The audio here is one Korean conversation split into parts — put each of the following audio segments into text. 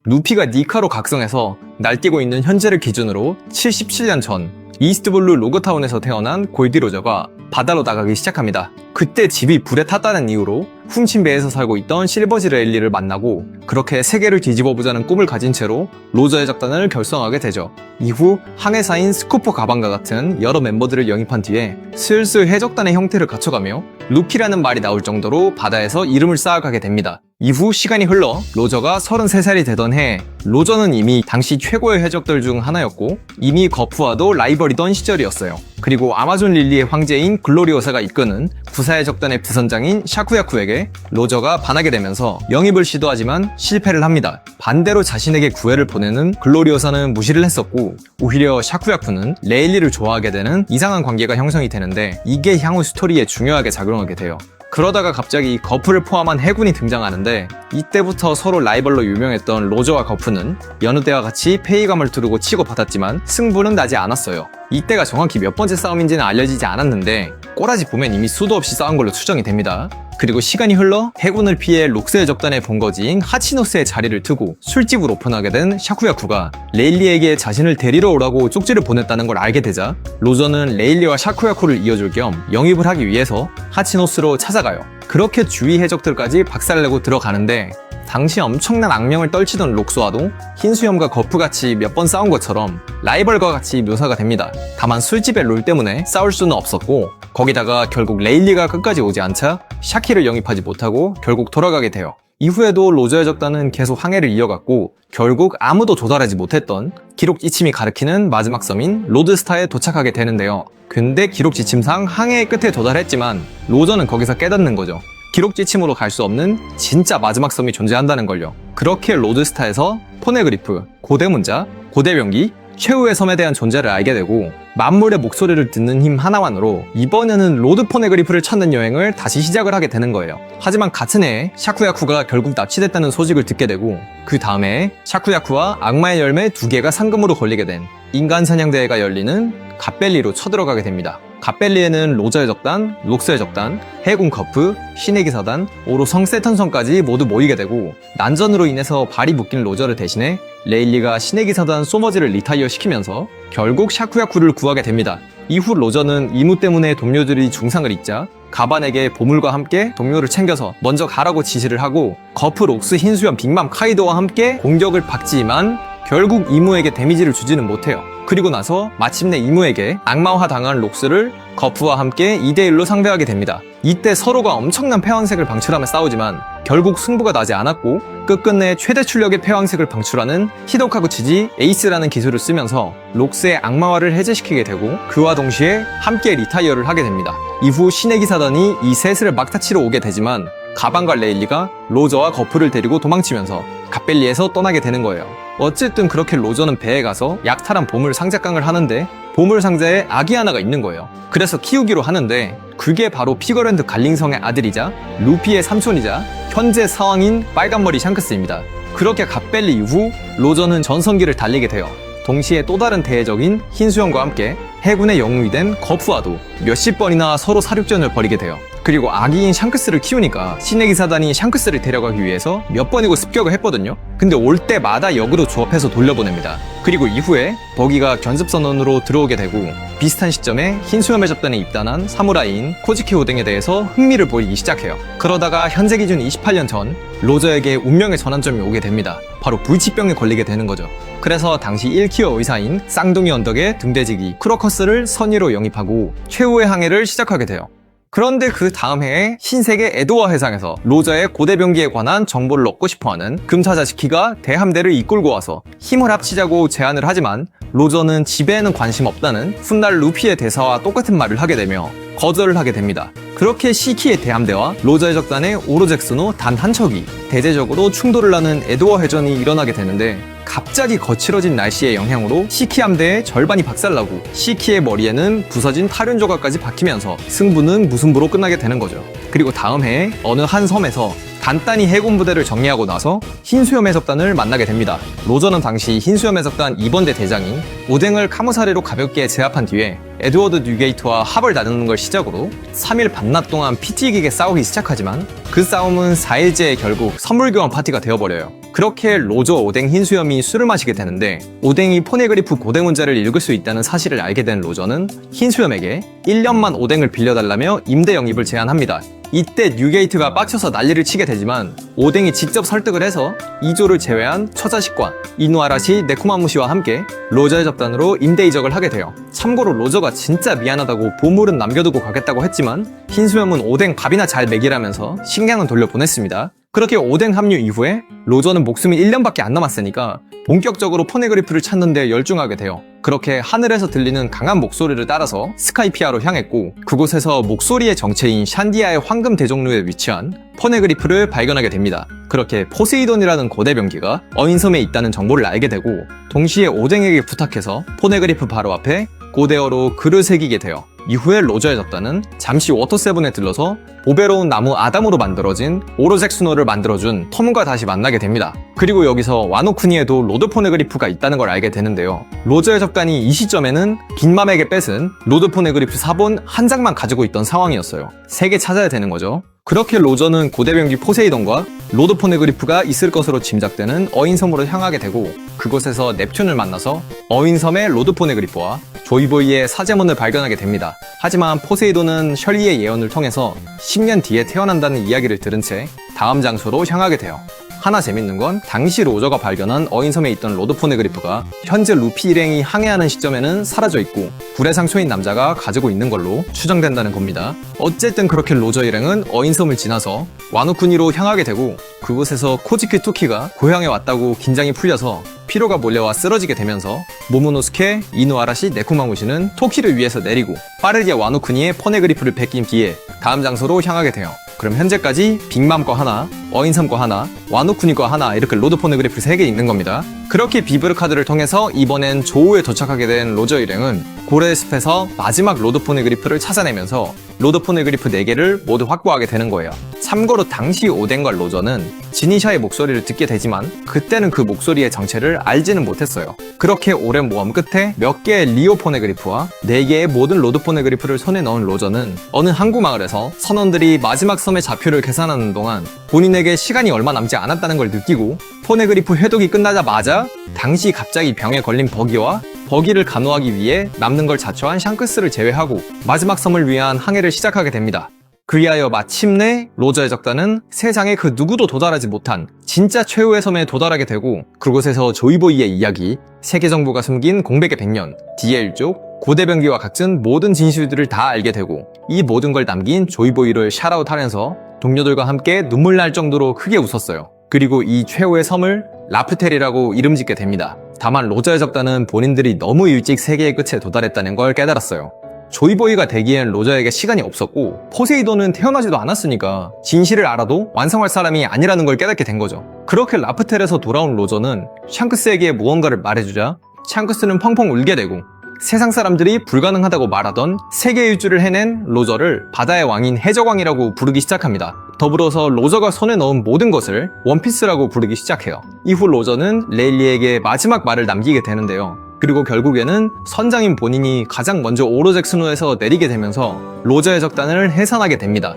루피가 니카로 각성해서 날뛰고 있는 현재를 기준으로 77년 전 이스트블루 로그타운에서 태어난 골디 로저가 바다로 나가기 시작합니다. 그때 집이 불에 탔다는 이유로 훔친 배에서 살고 있던 실버지 레일리를 만나고 그렇게 세계를 뒤집어보자는 꿈을 가진 채로 로저의 작단을 결성하게 되죠. 이후 항해사인 스쿠퍼 가방과 같은 여러 멤버들을 영입한 뒤에 슬슬 해적단의 형태를 갖춰가며 루피라는 말이 나올 정도로 바다에서 이름을 쌓아가게 됩니다. 이후 시간이 흘러 로저가 33살이 되던 해 로저는 이미 당시 최고의 해적들 중 하나였고 이미 거프와도 라이벌이던 시절이었어요. 그리고 아마존 릴리의 황제인 글로리오사가 이끄는 구사해적단의 부선장인 샤쿠야쿠에게 로저가 반하게 되면서 영입을 시도하지만 실패를 합니다. 반대로 자신에게 구애를 보내는 글로리오사는 무시를 했었고 오히려 샤쿠야쿠는 레일리를 좋아하게 되는 이상한 관계가 형성이 되는데 이게 향후 스토리에 중요하게 작용하게 돼요. 그러다가 갑자기 거프를 포함한 해군이 등장하는데 이때부터 서로 라이벌로 유명했던 로저와 거프는 여느 때와 같이 페이감을 두르고 치고받았지만 승부는 나지 않았어요. 이때가 정확히 몇 번째 싸움인지는 알려지지 않았는데 꼬라지 보면 이미 수도 없이 싸운 걸로 추정이 됩니다. 그리고 시간이 흘러 해군을 피해 록스의 적단의 본거지인 하치노스의 자리를 트고 술집을 오픈하게 된 샤쿠야쿠가 레일리에게 자신을 데리러 오라고 쪽지를 보냈다는 걸 알게 되자 로저는 레일리와 샤쿠야쿠를 이어줄 겸 영입을 하기 위해서 하치노스로 찾아가요. 그렇게 주위 해적들까지 박살내고 들어가는데 당시 엄청난 악명을 떨치던 록스와도 흰수염과 거프같이 몇 번 싸운 것처럼 라이벌과 같이 묘사가 됩니다. 다만 술집의 룰 때문에 싸울 수는 없었고 거기다가 결국 레일리가 끝까지 오지 않자 샤키를 영입하지 못하고 결국 돌아가게 돼요. 이후에도 로저의 적단은 계속 항해를 이어갔고 결국 아무도 도달하지 못했던 기록 지침이 가리키는 마지막 섬인 로드스타에 도착하게 되는데요. 근데 기록 지침상 항해의 끝에 도달했지만 로저는 거기서 깨닫는 거죠. 기록 지침으로 갈 수 없는 진짜 마지막 섬이 존재한다는 걸요. 그렇게 로드스타에서 포네그리프, 고대문자, 고대병기, 최후의 섬에 대한 존재를 알게 되고 만물의 목소리를 듣는 힘 하나만으로 이번에는 로드 포네그리프를 찾는 여행을 다시 시작을 하게 되는 거예요. 하지만 같은 해에 샤쿠야쿠가 결국 납치됐다는 소식을 듣게 되고 그 다음에 샤쿠야쿠와 악마의 열매 2개가 상금으로 걸리게 된 인간 사냥대회가 열리는 갓벨리로 쳐들어가게 됩니다. 갓벨리에는 로저의 적단, 록스의 적단, 해군 거프, 신의 기사단, 오로성 세턴성까지 모두 모이게 되고 난전으로 인해서 발이 묶인 로저를 대신해 레일리가 신의 기사단 소머지를 리타이어 시키면서 결국 샤쿠야쿠를 구하게 됩니다. 이후 로저는 임무 때문에 동료들이 중상을 입자 가반에게 보물과 함께 동료를 챙겨서 먼저 가라고 지시를 하고 거프, 록스, 흰수염, 빅맘, 카이도와 함께 공격을 받지만 결국 이무에게 데미지를 주지는 못해요. 그리고 나서 마침내 이무에게 악마화 당한 록스를 거프와 함께 2대1로 상대하게 됩니다. 이때 서로가 엄청난 패왕색을 방출하며 싸우지만 결국 승부가 나지 않았고 끝끝내 최대 출력의 패왕색을 방출하는 히도카구 치지 에이스라는 기술을 쓰면서 록스의 악마화를 해제시키게 되고 그와 동시에 함께 리타이어를 하게 됩니다. 이후 신의 기사단이 이 셋을 막타치러 오게 되지만 가방과 레일리가 로저와 거프를 데리고 도망치면서 갓벨리에서 떠나게 되는 거예요. 어쨌든 그렇게 로저는 배에 가서 약탈한 보물 상자깡을 하는데 보물 상자에 아기 하나가 있는 거예요. 그래서 키우기로 하는데 그게 바로 피거랜드 갈링성의 아들이자 루피의 삼촌이자 현재 사왕인 빨간머리 샹크스입니다. 그렇게 갓벨리 이후 로저는 전성기를 달리게 돼요. 동시에 또 다른 대외적인 흰수염과 함께 해군의 영웅이 된 거프와도 몇십 번이나 서로 사륙전을 벌이게 돼요. 그리고 아기인 샹크스를 키우니까 신의 기사단이 샹크스를 데려가기 위해서 몇 번이고 습격을 했거든요. 근데 올 때마다 역으로 조합해서 돌려보냅니다. 그리고 이후에 버기가 견습선언으로 들어오게 되고 비슷한 시점에 흰수염의 접단에 입단한 사무라이인 코지키 오뎅에 대해서 흥미를 보이기 시작해요. 그러다가 현재 기준 28년 전 로저에게 운명의 전환점이 오게 됩니다. 바로 불치병에 걸리게 되는 거죠. 그래서 당시 1키어 의사인 쌍둥이 언덕의 등대지기 크로커스를 선의로 영입하고 최후의 항해를 시작하게 돼요. 그런데 그 다음 해에 신세계 에도어 해상에서 로저의 고대병기에 관한 정보를 얻고 싶어하는 금사자 지키가 대함대를 이끌고 와서 힘을 합치자고 제안을 하지만 로저는 지배에는 관심 없다는 훗날 루피의 대사와 똑같은 말을 하게 되며 거절을 하게 됩니다. 그렇게 시키의 대함대와 로저의 적단의 오로잭스노 단 한 척이 대대적으로 충돌을 하는 에도어 해전이 일어나게 되는데 갑자기 거칠어진 날씨의 영향으로 시키 함대의 절반이 박살나고 시키의 머리에는 부서진 타륜 조각까지 박히면서 승부는 무승부로 끝나게 되는 거죠. 그리고 다음 해에 어느 한 섬에서 간단히 해군 부대를 정리하고 나서 흰수염 해적단을 만나게 됩니다. 로저는 당시 흰수염 해적단 2번대 대장인 오뎅을 카무사리로 가볍게 제압한 뒤에 에드워드 뉴게이트와 합을 나누는 걸 시작으로 3일 반낮 동안 피 튀기게 싸우기 시작하지만 그 싸움은 4일째에 결국 선물 교환 파티가 되어버려요. 그렇게 로저, 오뎅, 흰수염이 술을 마시게 되는데 오뎅이 포네그리프 고대문자를 읽을 수 있다는 사실을 알게 된 로저는 흰수염에게 1년만 오뎅을 빌려달라며 임대 영입을 제안합니다. 이때 뉴게이트가 빡쳐서 난리를 치게 되지만 오뎅이 직접 설득을 해서 이조를 제외한 처자식과 이누아라시 네코마무시와 함께 로저의 접단으로 임대 이적을 하게 돼요. 참고로 로저가 진짜 미안하다고 보물은 남겨두고 가겠다고 했지만 흰수염은 오뎅 밥이나 잘 먹이라면서 식량은 돌려보냈습니다. 그렇게 오뎅 합류 이후에 로저는 목숨이 1년밖에 안 남았으니까 본격적으로 포네그리프를 찾는 데 열중하게 돼요. 그렇게 하늘에서 들리는 강한 목소리를 따라서 스카이피아로 향했고 그곳에서 목소리의 정체인 샨디아의 황금 대종루에 위치한 포네그리프를 발견하게 됩니다. 그렇게 포세이돈이라는 거대 병기가 어인섬에 있다는 정보를 알게 되고 동시에 오뎅에게 부탁해서 포네그리프 바로 앞에 고대어로 글을 새기게 돼요. 이후에 로저의 접단은 잠시 워터세븐에 들러서 보배로운 나무 아담으로 만들어진 오로잭 수노를 만들어준 톰과 다시 만나게 됩니다. 그리고 여기서 와노쿠니에도 로드 포네그리프가 있다는 걸 알게 되는데요. 로저의 접단이 이 시점에는 빅맘에게 뺏은 로드 포네그리프 사본 한 장만 가지고 있던 상황이었어요. 3개 찾아야 되는 거죠. 그렇게 로저는 고대병기 포세이돈과 로드 포네그리프가 있을 것으로 짐작되는 어인섬으로 향하게 되고 그곳에서 넵튠을 만나서 어인섬의 로드 포네그리프와 조이보이의 사제문을 발견하게 됩니다. 하지만 포세이돈은 셜리의 예언을 통해서 10년 뒤에 태어난다는 이야기를 들은 채 다음 장소로 향하게 돼요. 하나 재밌는 건 당시 로저가 발견한 어인섬에 있던 로드 포네그리프가 현재 루피 일행이 항해하는 시점에는 사라져 있고 불의 상처인 남자가 가지고 있는 걸로 추정된다는 겁니다. 어쨌든 그렇게 로저 일행은 어인섬을 지나서 와노쿠니로 향하게 되고 그곳에서 코지키 토키가 고향에 왔다고 긴장이 풀려서 피로가 몰려와 쓰러지게 되면서 모모노스케, 이누아라시, 네코마무시는 토키를 위해서 내리고 빠르게 와노쿠니의 포네그리프를 베낀 뒤에 다음 장소로 향하게 돼요. 그럼 현재까지 빅맘 거 하나, 어인섬 거 하나, 와노쿠니 거 하나 이렇게 로드 포네그리프 3개 있는 겁니다. 그렇게 비브르 카드를 통해서 이번엔 조우에 도착하게 된 로저 일행은 고래의 숲에서 마지막 로드 포네그리프를 찾아내면서 로드 포네그리프 4개를 모두 확보하게 되는 거예요. 참고로 당시 오덴과 로저는 지니샤의 목소리를 듣게 되지만 그때는 그 목소리의 정체를 알지는 못했어요. 그렇게 오랜 모험 끝에 몇 개의 리오 포네그리프와 4개의 모든 로드 포네그리프를 손에 넣은 로저는 어느 항구 마을에서 선원들이 마지막 섬의 좌표를 계산하는 동안 본인에게 시간이 얼마 남지 않았다는 걸 느끼고 포네그리프 회독이 끝나자마자 당시 갑자기 병에 걸린 버기와 버기를 간호하기 위해 남는 걸 자초한 샹크스를 제외하고 마지막 섬을 위한 항해를 시작하게 됩니다. 그리하여 마침내 로저의 적단은 세상에 그 누구도 도달하지 못한 진짜 최후의 섬에 도달하게 되고 그곳에서 조이보이의 이야기, 세계 정부가 숨긴 공백의 100년, 디엘족, 고대병기와 같은 모든 진실들을 다 알게 되고 이 모든 걸 남긴 조이보이를 샤라웃하면서 동료들과 함께 눈물 날 정도로 크게 웃었어요. 그리고 이 최후의 섬을 라프텔이라고 이름 짓게 됩니다. 다만 로저의 적단은 본인들이 너무 일찍 세계의 끝에 도달했다는 걸 깨달았어요. 조이보이가 되기엔 로저에게 시간이 없었고 포세이돈은 태어나지도 않았으니까 진실을 알아도 완성할 사람이 아니라는 걸 깨닫게 된 거죠. 그렇게 라프텔에서 돌아온 로저는 샹크스에게 무언가를 말해주자 샹크스는 펑펑 울게 되고 세상 사람들이 불가능하다고 말하던 세계 일주를 해낸 로저를 바다의 왕인 해적왕이라고 부르기 시작합니다. 더불어서 로저가 손에 넣은 모든 것을 원피스라고 부르기 시작해요. 이후 로저는 레일리에게 마지막 말을 남기게 되는데요. 그리고 결국에는 선장인 본인이 가장 먼저 오로잭 스노에서 내리게 되면서 로저의 적단을 해산하게 됩니다.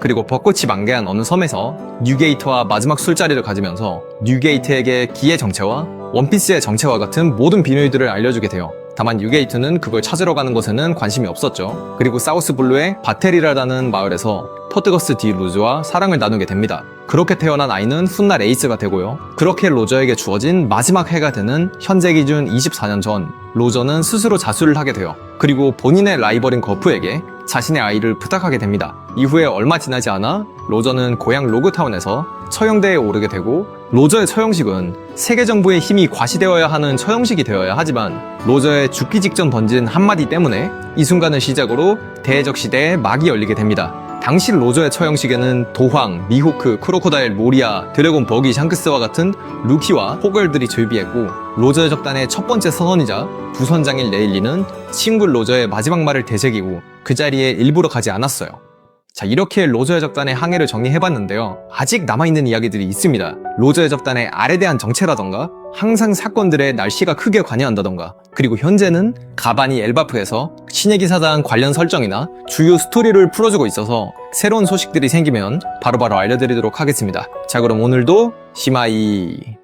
그리고 벚꽃이 만개한 어느 섬에서 뉴게이트와 마지막 술자리를 가지면서 뉴게이트에게 기의 정체와 원피스의 정체와 같은 모든 비밀들을 알려주게 돼요. 다만 뉴게이트는 그걸 찾으러 가는 것에는 관심이 없었죠. 그리고 사우스블루의 바테리라라는 마을에서 포트거스 디 루즈와 사랑을 나누게 됩니다. 그렇게 태어난 아이는 훗날 레이스가 되고요. 그렇게 로저에게 주어진 마지막 해가 되는 현재 기준 24년 전 로저는 스스로 자수를 하게 돼요. 그리고 본인의 라이벌인 거프에게 자신의 아이를 부탁하게 됩니다. 이후에 얼마 지나지 않아 로저는 고향 로그타운에서 처형대에 오르게 되고 로저의 처형식은 세계 정부의 힘이 과시되어야 하는 처형식이 되어야 하지만 로저의 죽기 직전 던진 한마디 때문에 이 순간을 시작으로 대해적 시대의 막이 열리게 됩니다. 당시 로저의 처형식에는 도황, 미호크, 크로코다일, 모리아, 드래곤 버기, 샹크스와 같은 루키와 호걸들이 즐비했고 로저의 적단의 첫 번째 선원이자 부선장인 레일리는 친구 로저의 마지막 말을 되새기고 그 자리에 일부러 가지 않았어요. 자, 이렇게 로저의 적단의 항해를 정리해봤는데요. 아직 남아있는 이야기들이 있습니다. 로저의 적단의 알에 대한 정체라던가 항상 사건들의 날씨가 크게 관여한다던가 그리고 현재는 가바니 엘바프에서 신의 기사단 관련 설정이나 주요 스토리를 풀어주고 있어서 새로운 소식들이 생기면 바로바로 알려드리도록 하겠습니다. 자, 그럼 오늘도 시마이